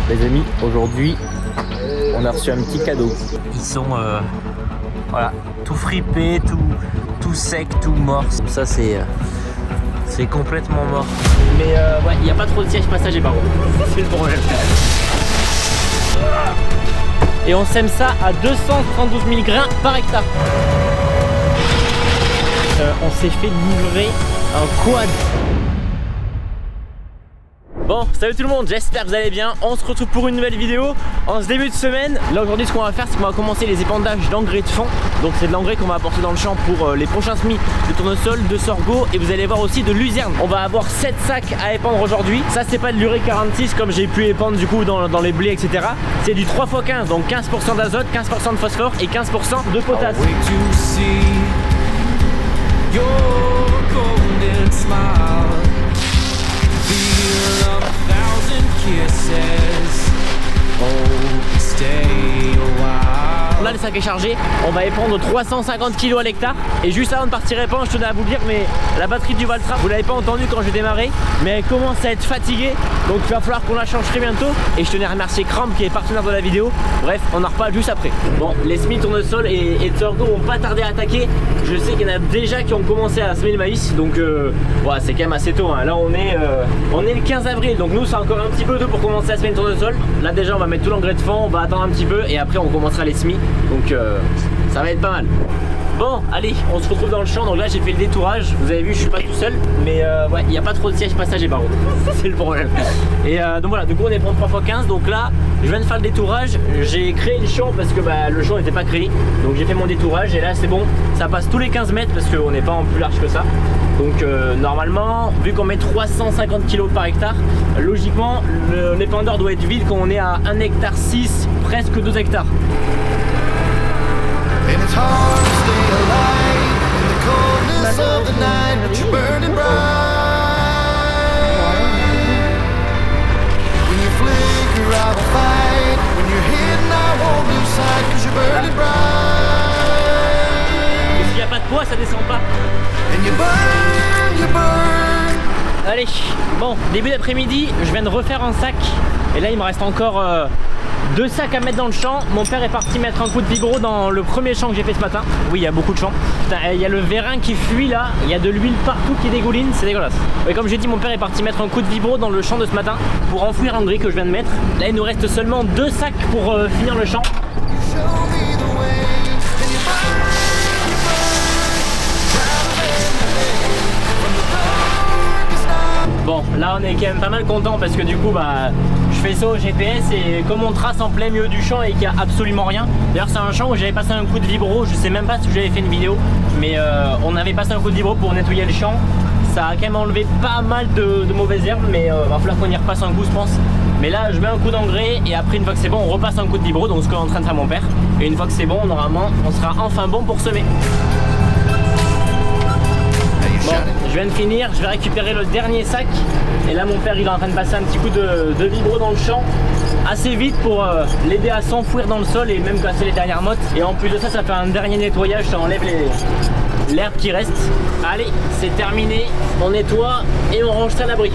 Les amis, aujourd'hui, on a reçu un petit cadeau. Ils sont voilà, tout fripés, tout sec, tout mort. Ça, c'est complètement mort. Mais ouais, il n'y a pas trop de sièges passagers par contre. C'est le problème. Et on sème ça à 232 000 grains par hectare. On s'est fait livrer un quad. Bon, salut tout le monde, j'espère que vous allez bien. On se retrouve pour une nouvelle vidéo en ce début de semaine. Là aujourd'hui, ce qu'on va faire, c'est qu'on va commencer les épandages d'engrais de fond. Donc c'est de l'engrais qu'on va apporter dans le champ pour les prochains semis de tournesol, de sorgho, et vous allez voir aussi de luzerne. On va avoir 7 sacs à épandre aujourd'hui. Ça, c'est pas de l'urée 46 comme j'ai pu épandre du coup dans les blés, etc. C'est du 3x15, donc 15% d'azote, 15% de phosphore et 15% de potasse. Là, le sac est chargé, on va épandre 350 kg à l'hectare. Et juste avant de partir épandre, je tenais à vous dire, mais la batterie du Valtra, vous l'avez pas entendu quand j'ai démarré, mais elle commence à être fatiguée, donc il va falloir qu'on la change très bientôt. Et je tenais à remercier Cramp qui est partenaire de la vidéo. Bref, on en reparle juste après. Bon, les semis tournesol et de sorgho vont pas tarder à attaquer. Je sais qu'il y en a déjà qui ont commencé à semer le maïs, donc ouais, c'est quand même assez tôt, hein. Là on est le 15 avril, donc nous c'est encore un petit peu tôt pour commencer à semer le tournesol. Là déjà on va mettre tout l'engrais de fond, on va attendre un petit peu et après on commencera les semis. Donc ça va être pas mal. Bon, allez, on se retrouve dans le champ. Donc là j'ai fait le détourage. Vous avez vu, je suis pas tout seul. Mais ouais, il n'y a pas trop de sièges passagers par contre. C'est le problème. Et donc voilà, du coup on est pour 3x15. Donc là, je viens de faire le détourage. J'ai créé le champ parce que le champ n'était pas créé. Donc j'ai fait mon détourage et là c'est bon. Ça passe tous les 15 mètres parce qu'on n'est pas en plus large que ça. Donc normalement, vu qu'on met 350 kg par hectare, logiquement l'épandeur doit être vide quand on est à 1,6 hectare, presque 2 hectares. And it's hard to stay alive in the coldness of the night, but you're burning bright. When you flicker, I will fight. When you're hidden, I won't lose sight, 'cause you're burning bright. Et s'il n'y a pas de poids, ça descend pas. And you burn, you burn. Allez, bon, début d'après-midi, je viens de refaire un sac. Et là, il me reste encore 2 sacs à mettre dans le champ. Mon père est parti mettre un coup de vibro dans le premier champ que j'ai fait ce matin. Oui, il y a beaucoup de champs. Il y a le vérin qui fuit là. Il y a de l'huile partout qui dégouline. C'est dégueulasse. Et comme j'ai dit, mon père est parti mettre un coup de vibro dans le champ de ce matin pour enfouir l'engrais que je viens de mettre. Là, il nous reste seulement 2 sacs pour finir le champ. Show me the way. And you burn, Bon, là on est quand même pas mal content parce que du coup je fais ça au GPS et comme on trace en plein milieu du champ et qu'il n'y a absolument rien. D'ailleurs c'est un champ où j'avais passé un coup de vibro, je sais même pas si j'avais fait une vidéo, mais on avait passé un coup de vibro pour nettoyer le champ. Ça a quand même enlevé pas mal de mauvaises herbes, mais va falloir qu'on y repasse un coup je pense. Mais là je mets un coup d'engrais et après une fois que c'est bon on repasse un coup de vibro, donc ce qu'est en train de faire mon père. Et une fois que c'est bon, normalement on sera enfin bon pour semer. Bon, je viens de finir, je vais récupérer le dernier sac. Et là mon père il est en train de passer un petit coup de vibro dans le champ assez vite pour l'aider à s'enfouir dans le sol et même casser les dernières mottes. Et en plus de ça, ça fait un dernier nettoyage, ça enlève l'herbe qui reste. Allez, c'est terminé, on nettoie et on range ça à l'abri.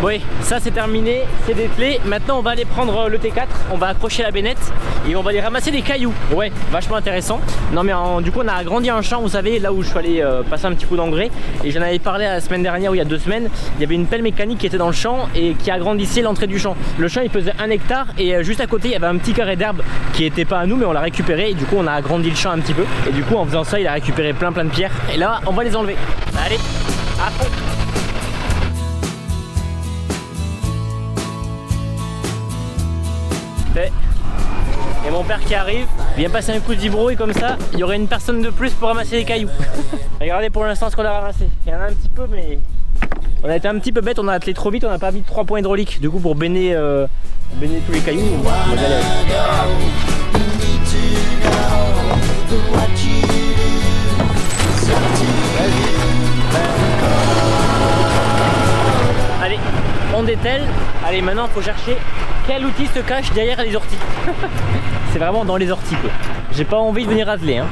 Oui, ça c'est terminé, c'est dételé. Maintenant on va aller prendre le T4, on va accrocher la bénette et on va aller ramasser des cailloux. Ouais, vachement intéressant. Non mais du coup on a agrandi un champ, vous savez, là où je suis allé passer un petit coup d'engrais. Et j'en avais parlé la semaine dernière ou il y a 2 semaines. Il y avait une pelle mécanique qui était dans le champ et qui agrandissait l'entrée du champ. Le champ il faisait 1 hectare et juste à côté il y avait un petit carré d'herbe qui était pas à nous mais on l'a récupéré. Et du coup on a agrandi le champ un petit peu. Et du coup en faisant ça il a récupéré plein de pierres. Et là on va les enlever. Allez, à fond. Et mon père qui arrive, vient passer un coup de vibro et comme ça, il y aurait une personne de plus pour ramasser les cailloux. Regardez pour l'instant ce qu'on a ramassé. Il y en a un petit peu mais on a été un petit peu bête, on a attelé trop vite, on n'a pas mis 3 points hydrauliques. Du coup pour baigner tous les cailloux, on va galérer. Allez, on dételle. Allez, maintenant il faut chercher quel outil se cache derrière les orties. C'est vraiment dans les orties quoi. J'ai pas envie de venir atteler hein.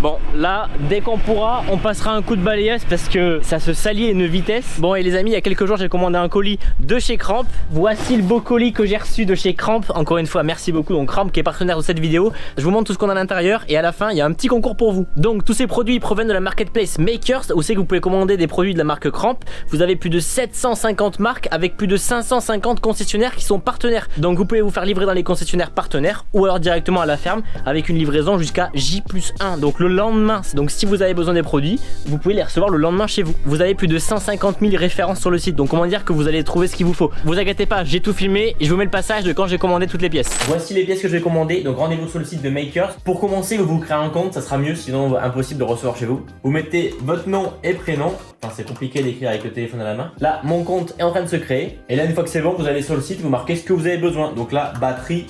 Bon, là, dès qu'on pourra, on passera un coup de balayeuse parce que ça se salit à une vitesse. Bon, et les amis, il y a quelques jours, j'ai commandé un colis de chez Cramp. Voici le beau colis que j'ai reçu de chez Cramp. Encore une fois, merci beaucoup. Donc Cramp qui est partenaire de cette vidéo. Je vous montre tout ce qu'on a à l'intérieur et à la fin, il y a un petit concours pour vous. Donc tous ces produits proviennent de la marketplace Makers où c'est que vous pouvez commander des produits de la marque Cramp. Vous avez plus de 750 marques avec plus de 550 concessionnaires qui sont partenaires. Donc vous pouvez vous faire livrer dans les concessionnaires partenaires ou alors directement à la ferme avec une livraison jusqu'à J+1. Donc le lendemain, donc si vous avez besoin des produits, vous pouvez les recevoir le lendemain chez vous. Vous avez plus de 150 000 références sur le site. Donc comment dire que vous allez trouver ce qu'il vous faut. Vous inquiétez pas, j'ai tout filmé et je vous mets le passage de quand j'ai commandé toutes les pièces. Voici les pièces que je vais commander. Donc rendez-vous sur le site de Makers. Pour commencer, vous créez un compte, ça sera mieux, sinon impossible de recevoir chez vous. Vous mettez votre nom et prénom. Enfin, c'est compliqué d'écrire avec le téléphone à la main. Là, mon compte est en train de se créer. Et là, une fois que c'est bon, vous allez sur le site, vous marquez ce que vous avez besoin. Donc là, batterie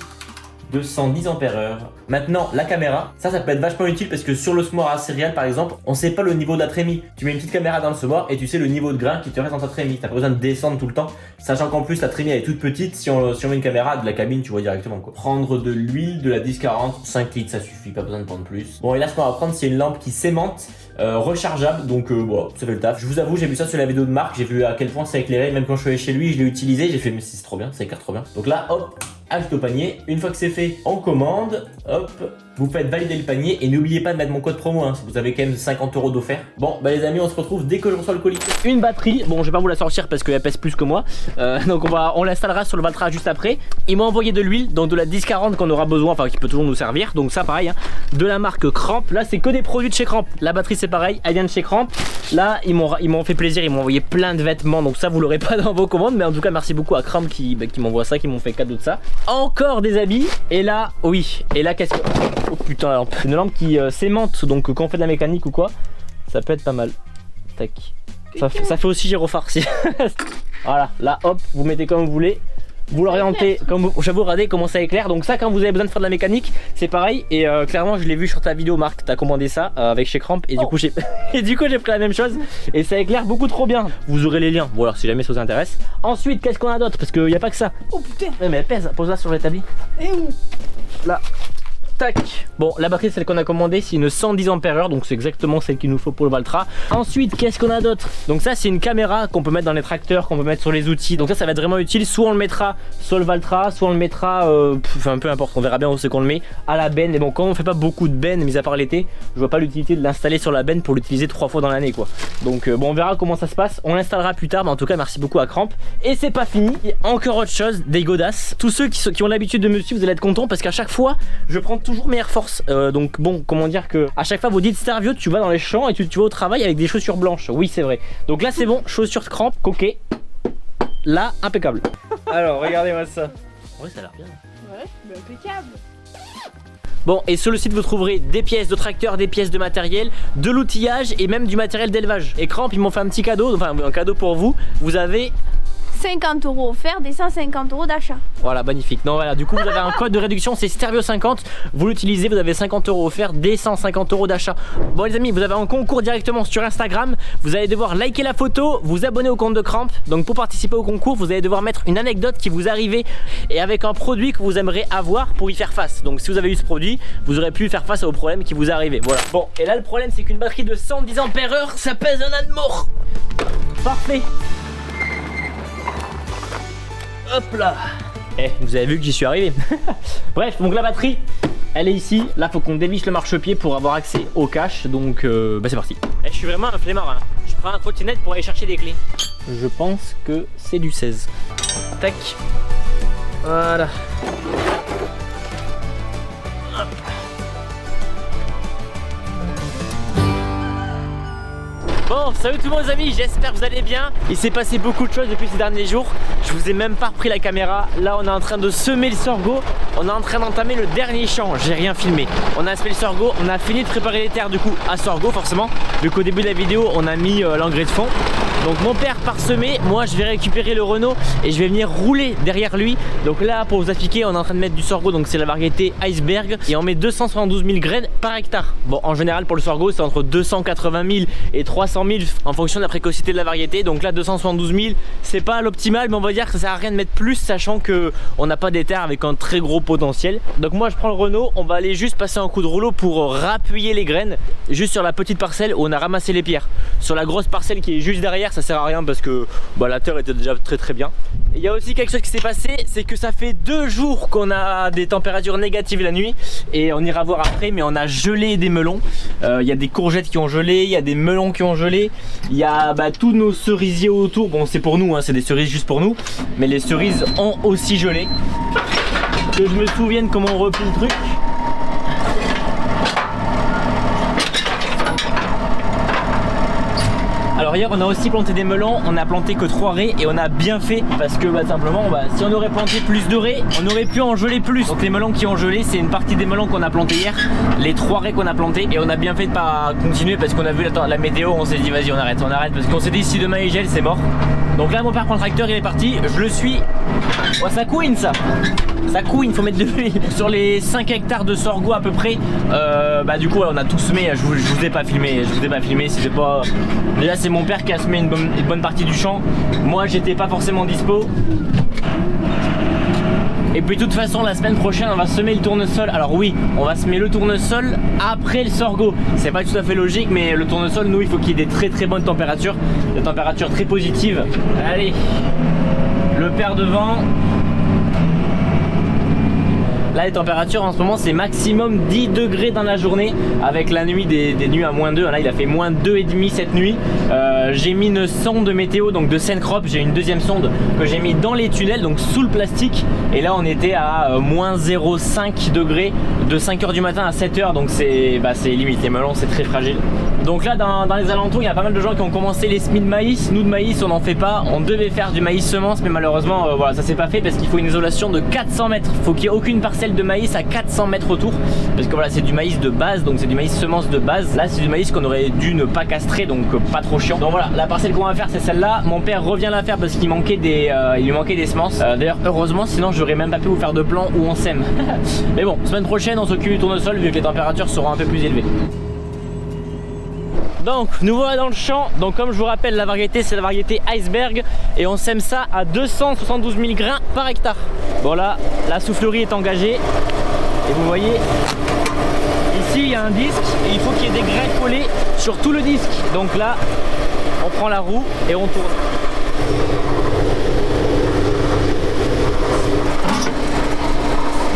210 ampères-heure. Maintenant, la caméra, ça peut être vachement utile parce que sur le semoir à céréales par exemple, on sait pas le niveau de la trémie. Tu mets une petite caméra dans le semoir et tu sais le niveau de grain qui te reste dans ta trémie. T'as pas besoin de descendre tout le temps, sachant qu'en plus la trémie elle est toute petite. Si on met une caméra de la cabine, tu vois directement quoi. Prendre de l'huile, de la 1040, 5 litres ça suffit, pas besoin de prendre plus. Bon, et là ce qu'on va prendre, c'est une lampe qui s'aimante. Rechargeable, donc bon, ça fait le taf. Je vous avoue, j'ai vu ça sur la vidéo de Marc, j'ai vu à quel point ça éclairait. Même quand je suis allé chez lui, je l'ai utilisé, j'ai fait mais c'est trop bien, ça éclaire trop bien. Donc là, hop, ajoute au panier. Une fois que c'est fait, on commande, hop, vous faites valider le panier et n'oubliez pas de mettre mon code promo, hein, vous avez quand même 50 € d'offert. Bon, bah les amis, on se retrouve dès que je reçois le colis. Une batterie, bon, je vais pas vous la sortir parce qu'elle pèse plus que moi, donc on l'installera sur le Valtra juste après. Il m'a envoyé de l'huile, donc de la 1040 qu'on aura besoin, enfin qui peut toujours nous servir, donc ça pareil, hein, de la marque Cramp. Là, c'est que des produits de chez Cramp. La batterie, c'est pareil, elle vient de chez Cramp. Là, ils m'ont fait plaisir, ils m'ont envoyé plein de vêtements, donc ça, vous l'aurez pas dans vos commandes, mais en tout cas, merci beaucoup à Cramp qui m'envoie ça, qui m'ont fait cadeau de ça. Encore des habits, et là, oui, et là, qu'est-ce que. Oh putain, la lampe. Une lampe qui s'aimante, donc quand on fait de la mécanique ou quoi, ça peut être pas mal. Tac. Ça fait aussi gyrophare si. Voilà, là hop, vous mettez comme vous voulez. Vous l'orientez comme vous, j'avoue, regardez comment ça éclaire. Donc ça, quand vous avez besoin de faire de la mécanique, c'est pareil. Et clairement, je l'ai vu sur ta vidéo, Marc, t'as commandé ça avec chez Cramp. Et du coup, j'ai pris la même chose. Et ça éclaire beaucoup trop bien. Vous aurez les liens, voilà, si jamais ça vous intéresse. Ensuite, qu'est-ce qu'on a d'autre? Parce qu'il n'y a pas que ça. Oh putain. Ouais, mais elle pèse, pose-la sur l'établi. Et où? Là. Tac. Bon, la batterie, celle qu'on a commandée, c'est une 110 ampères-heure, donc c'est exactement celle qu'il nous faut pour le Valtra. Ensuite, qu'est-ce qu'on a d'autre? Donc ça, c'est une caméra qu'on peut mettre dans les tracteurs, qu'on peut mettre sur les outils. Donc ça va être vraiment utile. Soit on le mettra sur le Valtra, soit on le mettra, enfin peu importe, on verra bien où c'est qu'on le met, à la benne. Et bon, quand on fait pas beaucoup de bennes, mis à part l'été, je vois pas l'utilité de l'installer sur la benne pour l'utiliser 3 fois dans l'année, quoi. Donc bon, on verra comment ça se passe. On l'installera plus tard, mais en tout cas, merci beaucoup à Cramp. Et c'est pas fini. Il y a encore autre chose, des godasses. Tous ceux qui ont l'habitude de me suivre, vous allez être contents parce qu'à chaque fois, je prends toujours mes Air Force. Donc bon, comment dire que à chaque fois vous dites Starvio, tu vas dans les champs et tu vas au travail avec des chaussures blanches. Oui, c'est vrai. Donc là c'est bon, chaussures Cramp, coquet. Là, impeccable. Alors, regardez-moi ça. Ouais, ça a l'air bien. Ouais, mais impeccable. Bon, et sur le site vous trouverez des pièces de tracteur, des pièces de matériel, de l'outillage et même du matériel d'élevage. Et Cramp, ils m'ont fait un petit cadeau, enfin un cadeau pour vous. Vous avez 50 € offerts, des 150 € d'achat. Voilà, magnifique. Non, voilà, du coup, vous avez un code de réduction, c'est Starvio50. Vous l'utilisez, vous avez 50 € offerts, des 150 € d'achat. Bon, les amis, vous avez un concours directement sur Instagram. Vous allez devoir liker la photo, vous abonner au compte de Cramp. Donc, pour participer au concours, vous allez devoir mettre une anecdote qui vous arrive et avec un produit que vous aimeriez avoir pour y faire face. Donc, si vous avez eu ce produit, vous aurez pu faire face aux problèmes qui vous arrivent. Voilà. Bon, et là, le problème, c'est qu'une batterie de 110 ampères-heure, ça pèse un âne mort. Parfait. Hop là. Eh, vous avez vu que j'y suis arrivé. Bref, donc la batterie, elle est ici. Là, faut qu'on dévisse le marchepied pour avoir accès au cache. Donc, bah c'est parti. Eh, je suis vraiment un flemmard, hein. Je prends un trottinette pour aller chercher des clés. Je pense que c'est du 16. Tac. Voilà. Hop. Bon, salut tout le monde les amis, j'espère que vous allez bien. Il s'est passé beaucoup de choses depuis ces derniers jours. Je vous ai même pas repris la caméra. Là on est en train de semer le sorgho. On est en train d'entamer le dernier champ. J'ai rien filmé. On a semé le sorgho, on a fini de préparer les terres du coup à sorgho forcément. Vu qu'au début de la vidéo on a mis l'engrais de fond. Donc mon père part semer, moi je vais récupérer le Renault et je vais venir rouler derrière lui. Donc là pour vous expliquer, on est en train de mettre du sorgho, donc c'est la variété Iceberg et on met 272 000 graines par hectare. Bon, en général pour le sorgho c'est entre 280 000 et 300 000 en fonction de la précocité de la variété. Donc là 272 000 c'est pas l'optimal, mais on va dire que ça sert à rien de mettre plus, sachant que on n'a pas des terres avec un très gros potentiel. Donc moi je prends le Renault, on va aller juste passer un coup de rouleau pour rappuyer les graines juste sur la petite parcelle où on a ramassé les pierres. Sur la grosse parcelle qui est juste derrière, ça sert à rien parce que la terre était déjà très bien. Il y a aussi quelque chose qui s'est passé, c'est que ça fait 2 jours qu'on a des températures négatives la nuit et on ira voir après, mais on a gelé des melons. Il y a des courgettes qui ont gelé, il y a des melons qui ont gelé, il y a tous nos cerisiers autour. Bon, c'est pour nous, hein, c'est des cerises juste pour nous, mais les cerises ont aussi gelé. Que je me souvienne comment on replie le truc. Alors hier on a aussi planté des melons, on a planté que 3 raies et on a bien fait parce que simplement si on aurait planté plus de raies, on aurait pu en geler plus. Donc les melons qui ont gelé, c'est une partie des melons qu'on a planté hier, les 3 raies qu'on a plantées, et on a bien fait de pas continuer parce qu'on a vu la météo, on s'est dit vas-y on arrête parce qu'on s'est dit si demain il gèle c'est mort. Donc là mon père prend le tracteur, il est parti, je le suis. Oh, ça couine ça. Ça couine, faut mettre de l'huile. Sur les 5 hectares de sorgho à peu près, du coup on a tout semé. Je vous ai pas filmé, c'était pas. Déjà c'est mon père qui a semé une bonne partie du champ. Moi j'étais pas forcément dispo. Et puis de toute façon la semaine prochaine on va semer le tournesol. Alors oui, on va semer le tournesol après le sorgho. C'est pas tout à fait logique, mais le tournesol, nous il faut qu'il y ait des très bonnes températures, des températures très positives. Allez, le père devant. Là les températures en ce moment c'est maximum 10 degrés dans la journée, avec la nuit des nuits à -2. Là il a fait -2,5 cette nuit. J'ai mis une sonde météo donc de Sencrop, j'ai une deuxième sonde que j'ai mis dans les tunnels, donc sous le plastique, et là on était à -0,5 degrés de 5h du matin à 7h, donc c'est limite, les melons c'est très fragile. Donc là dans les alentours il y a pas mal de gens qui ont commencé les semis de maïs. Nous de maïs on n'en fait pas, on devait faire du maïs semence, mais malheureusement ça s'est pas fait parce qu'il faut une isolation de 400 mètres. Il faut qu'il n'y ait aucune parcelle de maïs à 400 mètres autour, parce que c'est du maïs de base, donc c'est du maïs semence de base. Là c'est du maïs qu'on aurait dû ne pas castrer, donc pas trop chiant. Donc voilà, la parcelle qu'on va faire c'est celle-là. Mon père revient la faire parce qu'il manquait il lui manquait des semences. D'ailleurs heureusement, sinon j'aurais même pas pu vous faire de plan où on sème. Mais bon, semaine prochaine on s'occupe du tournesol vu que les températures seront un peu plus élevées. Donc nous voilà dans le champ. Donc comme je vous rappelle, la variété c'est la variété Iceberg et on sème ça à 272 000 grains par hectare. Bon là, la soufflerie est engagée et vous voyez ici il y a un disque et il faut qu'il y ait des grains collés sur tout le disque. Donc là on prend la roue et on tourne.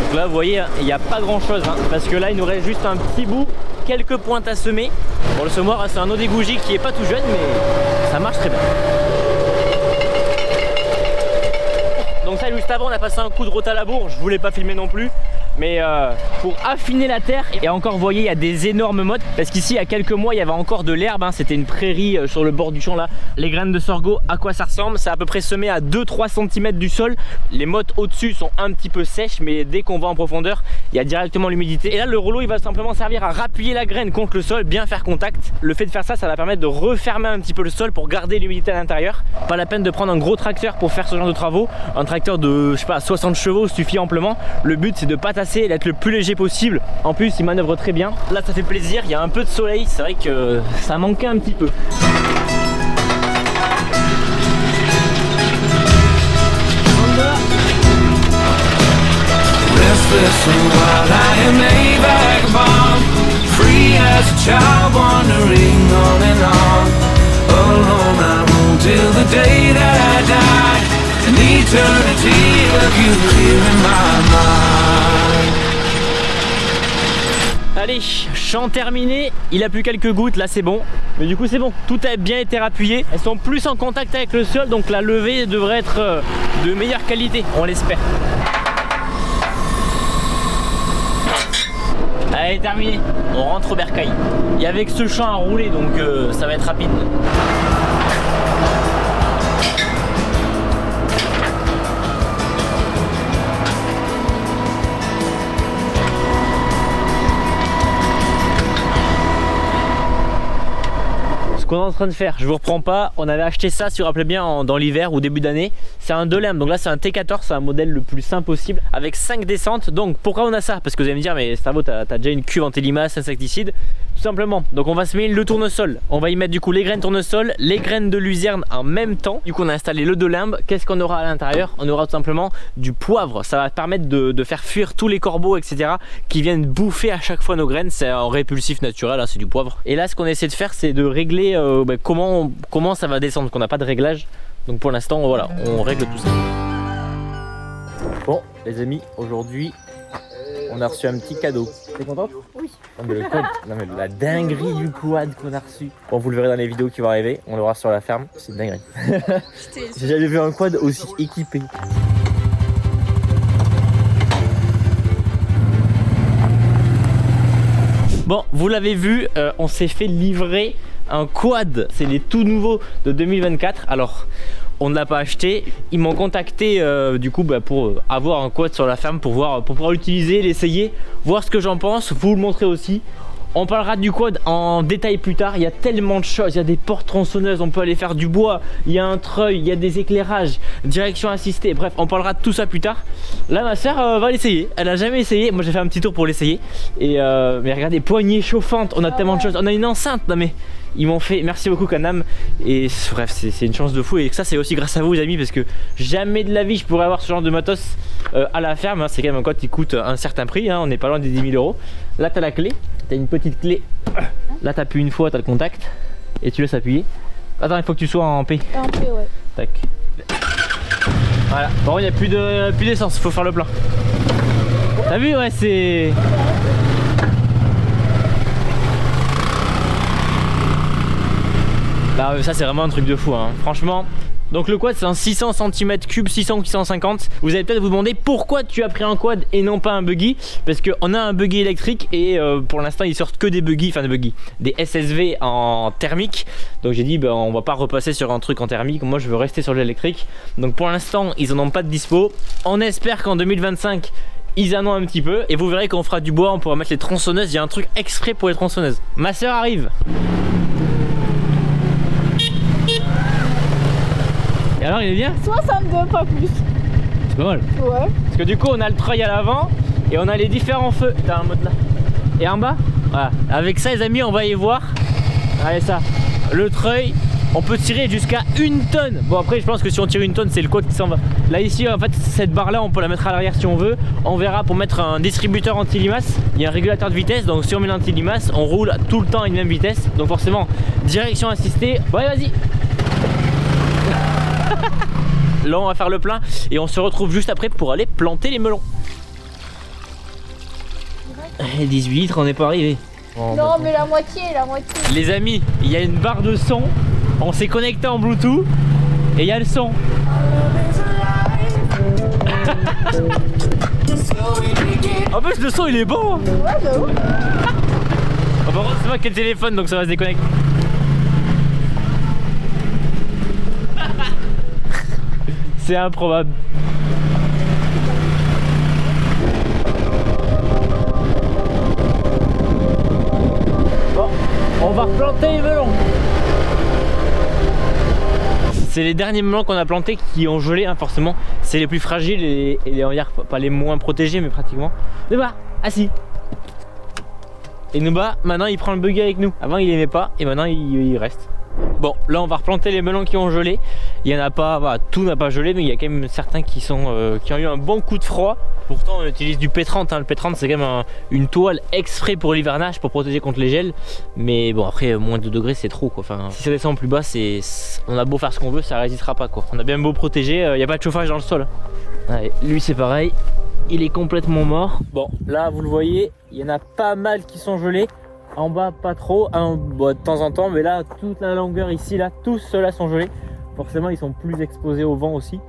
Donc là vous voyez il n'y a pas grand chose parce que là il nous reste juste un petit bout, quelques pointes à semer. Bon, le semoir c'est un Odegouji qui est pas tout jeune mais ça marche très bien. Donc ça juste avant on a passé un coup de route à labour, je voulais pas filmer non plus. Mais pour affiner la terre, et encore vous voyez il y a des énormes mottes, parce qu'ici il y a quelques mois il y avait encore de l'herbe, c'était une prairie sur le bord du champ là. Les graines de sorgho, à quoi ça ressemble? C'est à peu près semé à 2-3 cm du sol. Les mottes au dessus sont un petit peu sèches, mais dès qu'on va en profondeur il y a directement l'humidité. Et là le rouleau il va simplement servir à rappuyer la graine contre le sol, bien faire contact. Le fait de faire ça, ça va permettre de refermer un petit peu le sol pour garder l'humidité à l'intérieur. Pas la peine de prendre un gros tracteur pour faire ce genre de travaux. Un tracteur de 60 chevaux suffit amplement. Le but c'est de pas tasser, d'être le plus léger possible. En plus il manœuvre très bien. Là ça fait plaisir, il y a un peu de soleil, c'est vrai que ça manquait un petit peu. Restless and wild, I am a vagabond, free as a child, wandering on and on. Alone I roam till the day that I die, an eternity of you here in my mind. Allez, champ terminé, il a plus quelques gouttes, là c'est bon. Mais du coup c'est bon, tout a bien été rappuyé. Elles sont plus en contact avec le sol, donc la levée devrait être de meilleure qualité, on l'espère. Allez, terminé, on rentre au bercail. Il y avait que ce champ à rouler, donc ça va être rapide. qu'on est en train de faire, je vous reprends pas, on avait acheté ça, si vous vous rappelez bien, dans l'hiver ou début d'année. C'est un 2 lames, donc là c'est un T14, c'est un modèle le plus simple possible avec 5 descentes. Donc pourquoi on a ça? Parce que vous allez me dire, mais Starbo, t'as déjà une cuve anti-limaces, insecticide. Tout simplement, donc on va semer le tournesol, on va y mettre du coup les graines tournesol, les graines de luzerne en même temps. Du coup on a installé le 2 lames. Qu'est-ce qu'on aura à l'intérieur? On aura tout simplement du poivre, ça va permettre de faire fuir tous les corbeaux etc qui viennent bouffer à chaque fois nos graines. C'est un répulsif naturel, hein, c'est du poivre. Et là ce qu'on essaie de faire c'est de régler comment ça va descendre, qu'on n'a pas de réglage. Donc pour l'instant voilà, on règle tout ça. Bon les amis, aujourd'hui on a reçu un petit cadeau. T'es contente? Oui. Non mais le quad, non mais la dinguerie du quad qu'on a reçu. Bon vous le verrez dans les vidéos qui vont arriver, on l'aura sur la ferme, c'est une dinguerie. J'ai jamais vu un quad aussi équipé. Bon, vous l'avez vu, on s'est fait livrer un quad. C'est les tout nouveaux de 2024. Alors, on ne l'a pas acheté. Ils m'ont contacté du coup pour avoir un quad sur la ferme pour pouvoir l'utiliser, l'essayer, voir ce que j'en pense, vous le montrer aussi. On parlera du quad en détail plus tard. Il y a tellement de choses, il y a des portes tronçonneuses, on peut aller faire du bois, il y a un treuil, il y a des éclairages, direction assistée, bref on parlera de tout ça plus tard. Là ma soeur va l'essayer, elle a jamais essayé, moi j'ai fait un petit tour pour l'essayer. Et mais regardez, poignées chauffantes, on a tellement de choses, on a une enceinte, non mais ils m'ont fait, merci beaucoup Canam. Et bref c'est une chance de fou, et ça c'est aussi grâce à vous les amis, parce que jamais de la vie je pourrais avoir ce genre de matos à la ferme, hein. C'est quand même un quad qui coûte un certain prix, hein. On n'est pas loin des 10 000 euros. Là t'as la clé, t'as une petite clé, là t'appuies une fois, t'as le contact et tu laisses appuyer. Attends, il faut que tu sois en P. En P, ouais. Tac. Voilà, bon il n'y a plus d'essence, faut faire le plein. T'as vu, ouais, c'est... Là, ça c'est vraiment un truc de fou, hein. Franchement. Donc le quad c'est un 600 cm3, 600 ou 650. Vous allez peut-être vous demander pourquoi tu as pris un quad et non pas un buggy. Parce qu'on a un buggy électrique et pour l'instant ils sortent que des buggy, enfin des SSV en thermique. Donc j'ai dit on va pas repasser sur un truc en thermique, moi je veux rester sur l'électrique. Donc pour l'instant ils en ont pas de dispo. On espère qu'en 2025 ils en ont un petit peu. Et vous verrez qu'on fera du bois, on pourra mettre les tronçonneuses. Il y a un truc exprès pour les tronçonneuses. Ma soeur arrive. Et alors il est bien? 62, pas plus. C'est pas mal. Ouais. Parce que du coup on a le treuil à l'avant et on a les différents feux. T'as un mode là. Et en bas, voilà. Avec ça les amis on va y voir. Allez ça. Le treuil, on peut tirer jusqu'à 1 tonne. Bon après je pense que si on tire 1 tonne c'est le quad qui s'en va. Là ici en fait cette barre là on peut la mettre à l'arrière si on veut. On verra pour mettre un distributeur anti-limace. Il y a un régulateur de vitesse, donc si on met l'anti-limace on roule tout le temps à une même vitesse. Donc forcément direction assistée. Bon allez vas-y. Là on va faire le plein et on se retrouve juste après pour aller planter les melons. 18 litres, on n'est pas arrivé. Oh, non mais la moitié. Les amis, il y a une barre de son. On s'est connecté en Bluetooth et il y a le son. En plus le son il est bon. Ouais, de ouf. Par contre c'est moi qui ai le téléphone donc ça va se déconnecter. C'est improbable. Bon, on va replanter les melons. C'est les derniers melons qu'on a plantés qui ont gelé, hein, forcément. C'est les plus fragiles et on va dire pas les moins protégés, mais pratiquement. Nouba, assis. Et Nouba, maintenant il prend le buggy avec nous. Avant il aimait pas et maintenant il reste. Bon, là on va replanter les melons qui ont gelé. Il y en a pas, voilà, tout n'a pas gelé, mais il y a quand même certains qui ont eu un bon coup de froid. Pourtant on utilise du P30, hein. Le P30 c'est quand même une toile exprès pour l'hivernage, pour protéger contre les gels. Mais bon après moins de 2 degrés c'est trop quoi. Enfin, si ça descend plus bas, on a beau faire ce qu'on veut, ça résistera pas quoi. On a bien beau protéger, il n'y a pas de chauffage dans le sol. Allez, lui c'est pareil, il est complètement mort. Bon là vous le voyez, il y en a pas mal qui sont gelés. En bas pas trop, bon, de temps en temps, mais là toute la longueur ici là, tous ceux-là sont gelés. Forcément ils sont plus exposés au vent aussi.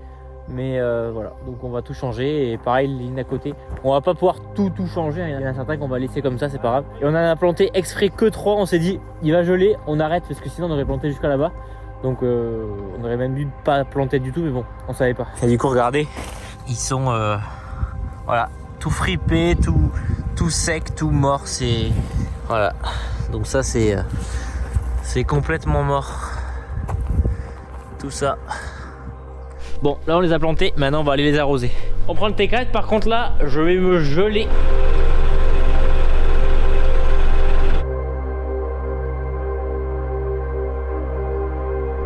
Mais voilà, donc on va tout changer. Et pareil, les lignes à côté, on va pas pouvoir tout changer. Il y en a certains qu'on va laisser comme ça, c'est pas grave. Et on en a planté exprès que 3, on s'est dit il va geler, on arrête parce que sinon on aurait planté jusqu'à là-bas. Donc on aurait même dû pas planter du tout, mais bon, on savait pas. Et du coup regardez, ils sont voilà, tout fripés, tout sec, tout mort, c'est... Voilà, donc ça c'est C'est complètement mort. Tout ça. Bon, là on les a plantés, maintenant on va aller les arroser. On prend le T4, par contre là, je vais me geler.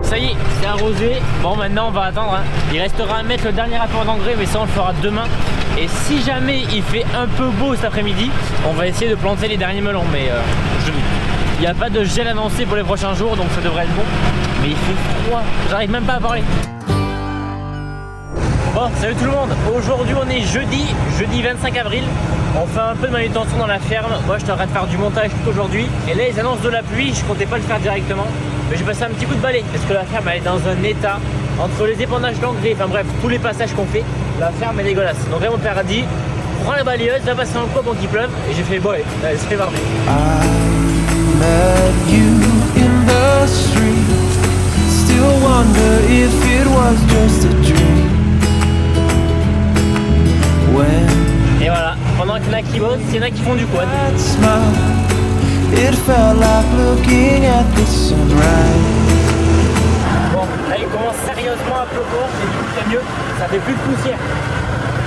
Ça y est, c'est arrosé. Bon, maintenant on va attendre. Hein. Il restera à mettre le dernier apport d'engrais, mais ça on le fera demain. Et si jamais il fait un peu beau cet après-midi, on va essayer de planter les derniers melons. Mais il n'y a pas de gel annoncé pour les prochains jours, donc ça devrait être bon. Mais il fait froid, j'arrive même pas à parler. Bon, salut tout le monde. Aujourd'hui on est jeudi 25 avril. On fait un peu de manutention dans la ferme. Moi je suis en train de faire du montage tout aujourd'hui. Et là ils annoncent de la pluie, je comptais pas le faire directement. Mais j'ai passé un petit coup de balai parce que la ferme elle est dans un état entre les épandages d'engrais, enfin bref, tous les passages qu'on fait, la ferme est dégueulasse. Donc là mon père a dit, prends la balayeuse, va passer un coup avant qu'il pleuve. Et j'ai fait bon, allez, c'est parti. I met you in the street. Still wonder if it was just a dream. When Et voilà, pendant qu'il y en a qui bossent, il y en a qui font du quad. that smile, it felt like looking at the sunrise. Bon, là il commence sérieusement à pleuvoir, et du coup c'est mieux, ça fait plus de poussière.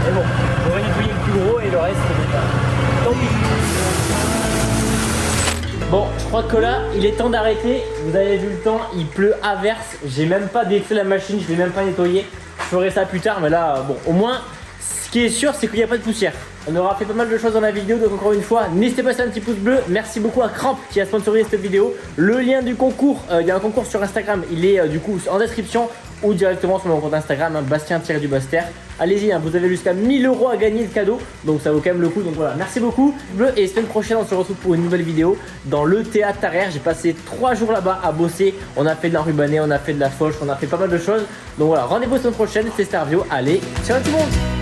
Mais bon, on va nettoyer le plus gros et le reste c'est tant pis. Bon, je crois que là, il est temps d'arrêter. Vous avez vu le temps, il pleut à verse. J'ai même pas défait la machine, je l'ai même pas nettoyé. Je ferai ça plus tard, mais là, bon, au moins, ce qui est sûr, c'est qu'il n'y a pas de poussière. On aura fait pas mal de choses dans la vidéo, donc encore une fois, n'hésitez pas à laisser un petit pouce bleu. Merci beaucoup à Cramp qui a sponsorisé cette vidéo. Le lien du concours, il y a un concours sur Instagram, il est du coup en description ou directement sur mon compte Instagram, hein, Bastien-du-Baster. Allez-y, hein, vous avez jusqu'à 1000 € à gagner de cadeau, donc ça vaut quand même le coup. Donc voilà, merci beaucoup. Et semaine prochaine, on se retrouve pour une nouvelle vidéo dans le théâtre Tarère. J'ai passé 3 jours là-bas à bosser. On a fait de l'enrubanné, on a fait de la fauche, on a fait pas mal de choses. Donc voilà, rendez-vous la semaine prochaine, c'était Starvio. Allez, ciao tout le monde.